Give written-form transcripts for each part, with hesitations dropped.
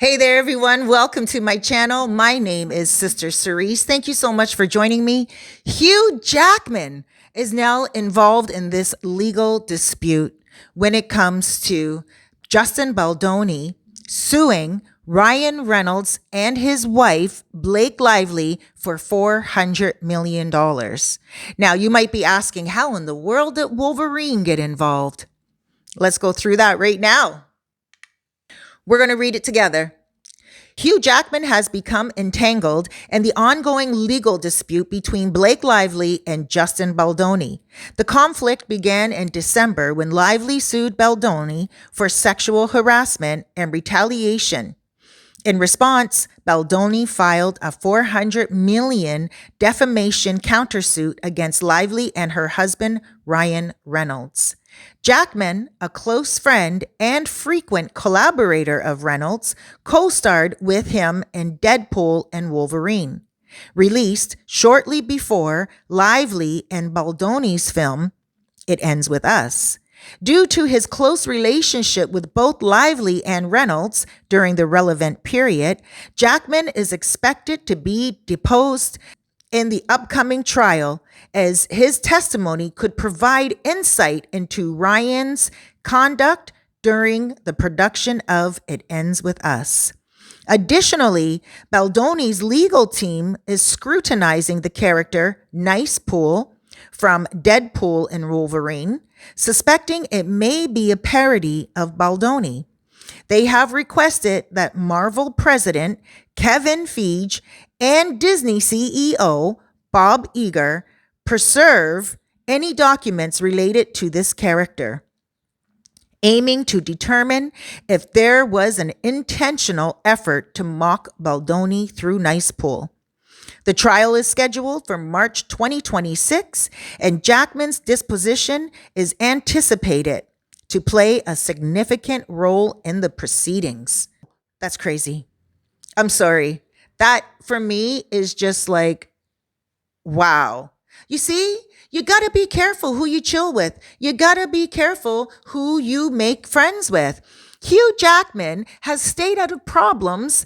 Hey there, everyone. Welcome to my channel. My name is Sister Cerise. Thank you so much for joining me. Hugh Jackman is now involved in this legal dispute when it comes to Justin Baldoni suing Ryan Reynolds and his wife, Blake Lively, for $400 million. Now, you might be asking, how in the world did Wolverine get involved? Let's go through that right now. We're going to read it together. Hugh Jackman has become entangled in the ongoing legal dispute between Blake Lively and Justin Baldoni. The conflict began in December when Lively sued Baldoni for sexual harassment and retaliation. In response, Baldoni filed a $400 million defamation countersuit against Lively and her husband, Ryan Reynolds. Jackman, a close friend and frequent collaborator of Reynolds, co-starred with him in Deadpool and Wolverine. Released shortly before Lively and Baldoni's film, It Ends With Us. Due to his close relationship with both Lively and Reynolds during the relevant period, Jackman is expected to be deposed in the upcoming trial, as his testimony could provide insight into Ryan's conduct during the production of It Ends With Us. Additionally, Baldoni's legal team is scrutinizing the character Nice Pool from Deadpool and Wolverine, suspecting it may be a parody of Baldoni. They have requested that Marvel president Kevin Feige and Disney CEO Bob Iger preserve any documents related to this character, aiming to determine if there was an intentional effort to mock Baldoni through Nice Pool. The trial is scheduled for March 2026, and Jackman's disposition is anticipated to play a significant role in the proceedings. That's crazy. I'm sorry. That for me is just like, wow. You see, you got to be careful who you chill with. You got to be careful who you make friends with. Hugh Jackman has stayed out of problems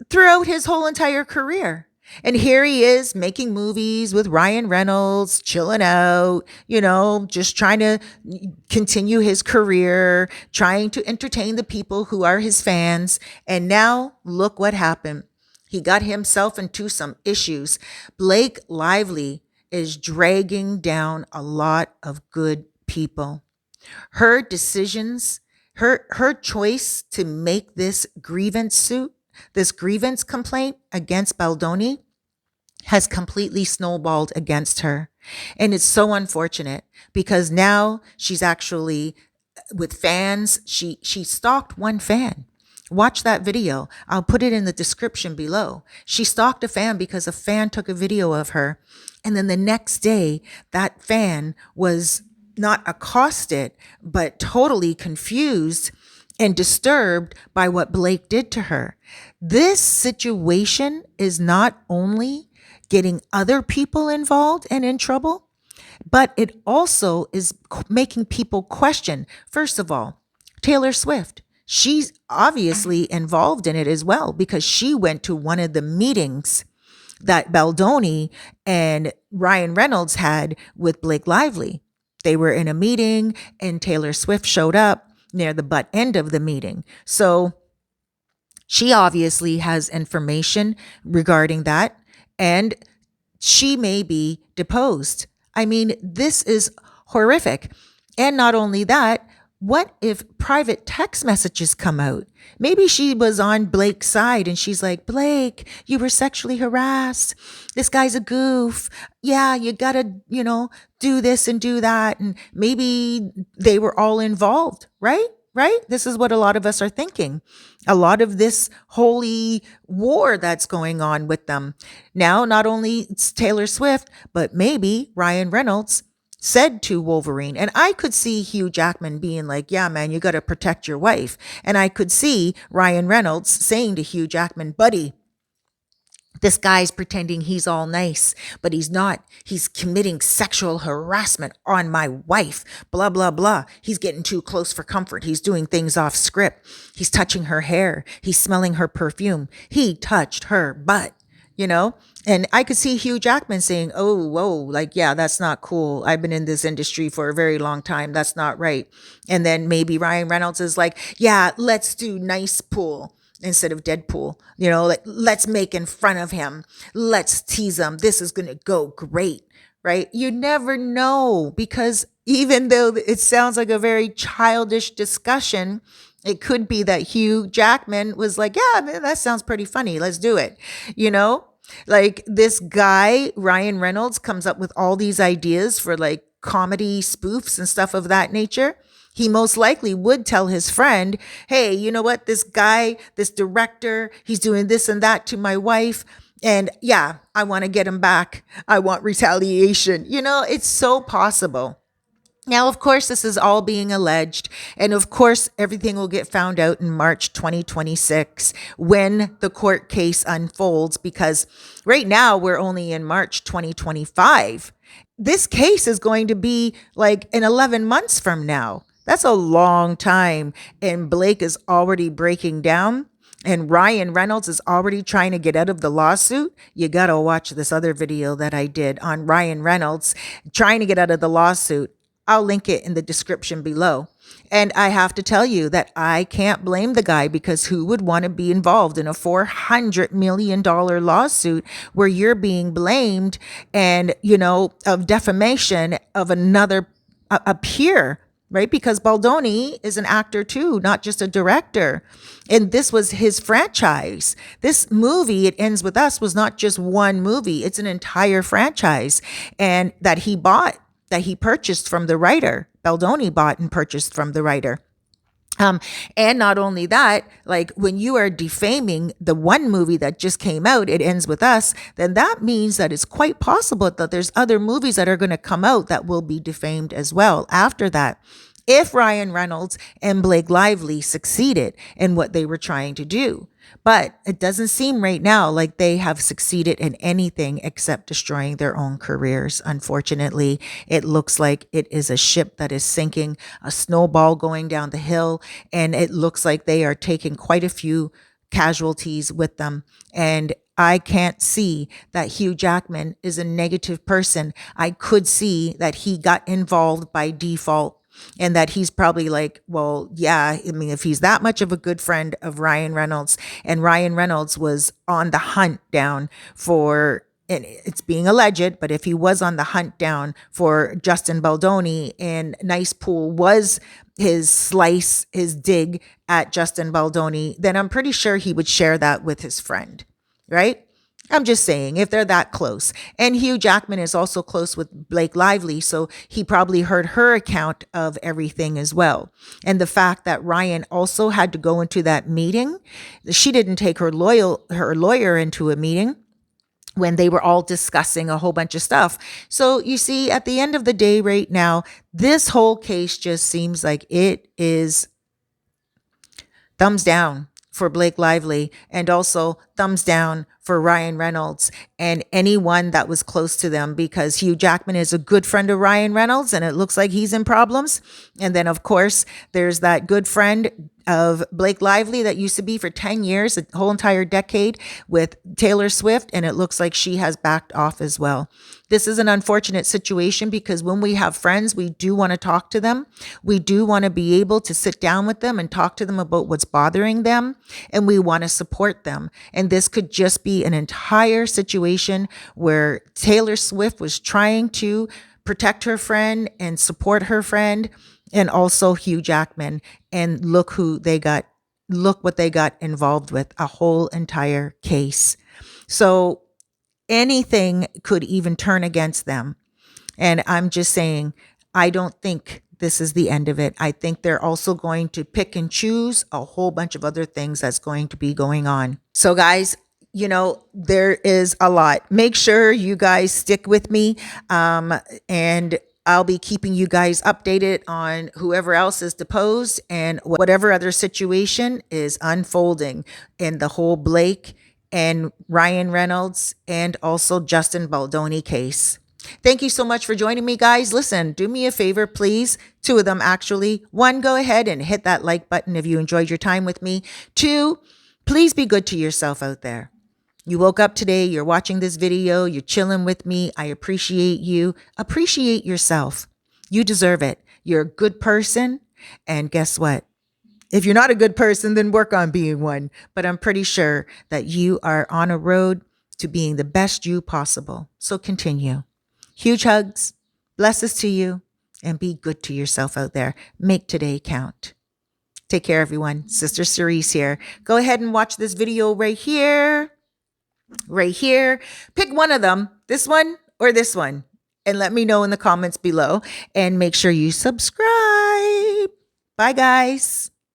throughout his whole entire career. And here he is making movies with Ryan Reynolds, chilling out, just trying to continue his career, trying to entertain the people who are his fans. And now look what happened. He got himself into some issues. Blake Lively is dragging down a lot of good people. Her decisions, her choice to make this grievance complaint against Baldoni has completely snowballed against her. And it's so unfortunate because now she's actually with fans. She stalked one fan. Watch that video. I'll put it in the description below. She stalked a fan because a fan took a video of her. And then the next day, that fan was not accosted, but totally confused and disturbed by what Blake did to her. This situation is not only getting other people involved and in trouble, but it also is making people question, first of all, Taylor Swift. She's obviously involved in it as well because she went to one of the meetings that Baldoni and Ryan Reynolds had with Blake Lively. They were in a meeting and Taylor Swift showed up near the butt end of the meeting. So she obviously has information regarding that, and she may be deposed. I mean, this is horrific. And not only that, what if private text messages come out? Maybe she was on Blake's side and she's like, Blake, you were sexually harassed. This guy's a goof. Yeah, you gotta, do this and do that. And maybe they were all involved, right? Right? This is what a lot of us are thinking. A lot of this holy war that's going on with them. Now, not only it's Taylor Swift, but maybe Ryan Reynolds said to Wolverine. And I could see Hugh Jackman being like, yeah, man, you got to protect your wife. And I could see Ryan Reynolds saying to Hugh Jackman, buddy, This guy's pretending he's all nice, but he's not. He's committing sexual harassment on my wife, blah, blah, blah. He's getting too close for comfort. He's doing things off script. He's touching her hair. He's smelling her perfume. He touched her butt, you know? And I could see Hugh Jackman saying, oh, whoa, like, yeah, that's not cool. I've been in this industry for a very long time. That's not right. And then maybe Ryan Reynolds is like, yeah, let's do nice pool instead of Deadpool. You know, like, let's make in front of him. Let's tease him. This is going to go great, right? You never know, because even though it sounds like a very childish discussion, it could be that Hugh Jackman was like, yeah, man, that sounds pretty funny. Let's do it. You know, like this guy, Ryan Reynolds, comes up with all these ideas for like comedy spoofs and stuff of that nature. He most likely would tell his friend, hey, you know what? This guy, this director, he's doing this and that to my wife. And yeah, I want to get him back. I want retaliation. You know, it's so possible. Now, of course, this is all being alleged. And of course, everything will get found out in March 2026 when the court case unfolds, because right now we're only in March 2025. This case is going to be like in 11 months from now. That's a long time. And Blake is already breaking down. And Ryan Reynolds is already trying to get out of the lawsuit. You got to watch this other video that I did on Ryan Reynolds trying to get out of the lawsuit. I'll link it in the description below. And I have to tell you that I can't blame the guy, because who would want to be involved in a $400 million lawsuit where you're being blamed and, you know, of defamation of another, a peer, right? Because Baldoni is an actor too, not just a director. And this was his franchise. This movie, It Ends With Us, was not just one movie. It's an entire franchise, and that he bought, that he purchased from the writer. Baldoni bought and purchased from the writer. And not only that, like when you are defaming the one movie that just came out, It Ends With Us, then that means that it's quite possible that there's other movies that are going to come out that will be defamed as well after that, if Ryan Reynolds and Blake Lively succeeded in what they were trying to do. But it doesn't seem right now like they have succeeded in anything except destroying their own careers. Unfortunately, it looks like it is a ship that is sinking, a snowball going down the hill, and it looks like they are taking quite a few casualties with them. And I can't see that Hugh Jackman is a negative person. I could see that he got involved by default, and that he's probably like, well, yeah, I mean, if he's that much of a good friend of Ryan Reynolds, and Ryan Reynolds was on the hunt down for, and it's being alleged, but if he was on the hunt down for Justin Baldoni, and Nice Pool was his slice, his dig at Justin Baldoni, then I'm pretty sure he would share that with his friend, right? I'm just saying, if they're that close. And Hugh Jackman is also close with Blake Lively, so he probably heard her account of everything as well. And the fact that Ryan also had to go into that meeting, she didn't take her lawyer into a meeting when they were all discussing a whole bunch of stuff. So you see, at the end of the day right now, this whole case just seems like it is thumbs down for Blake Lively, and also thumbs down for Ryan Reynolds and anyone that was close to them, because Hugh Jackman is a good friend of Ryan Reynolds, and it looks like he's in problems. And then, of course, there's that good friend of Blake Lively that used to be for 10 years, a whole entire decade, with Taylor Swift, and it looks like she has backed off as well. This is an unfortunate situation, because when we have friends, we do want to talk to them. We do want to be able to sit down with them and talk to them about what's bothering them, and we want to support them. And this could just be an entire situation where Taylor Swift was trying to protect her friend and support her friend, and also Hugh Jackman. And look what they got involved with, a whole entire case. So anything could even turn against them. And I'm just saying, I don't think this is the end of it. I think they're also going to pick and choose a whole bunch of other things that's going to be going on. So guys, you know, there is a lot. Make sure you guys stick with me. And I'll be keeping you guys updated on whoever else is deposed and whatever other situation is unfolding in the whole Blake and Ryan Reynolds and also Justin Baldoni case. Thank you so much for joining me, guys. Listen, do me a favor, please. Two of them, actually. One, go ahead and hit that like button if you enjoyed your time with me. Two, please be good to yourself out there. You woke up today, you're watching this video, you're chilling with me. I appreciate you. Appreciate yourself. You deserve it. You're a good person. And guess what? If you're not a good person, then work on being one. But I'm pretty sure that you are on a road to being the best you possible. So continue. Huge hugs, blessings to you, and be good to yourself out there. Make today count. Take care, everyone. Sister Cerise here. Go ahead and watch this video right here. Right here. Pick one of them, this one or this one, and let me know in the comments below. And make sure you subscribe. Bye, guys.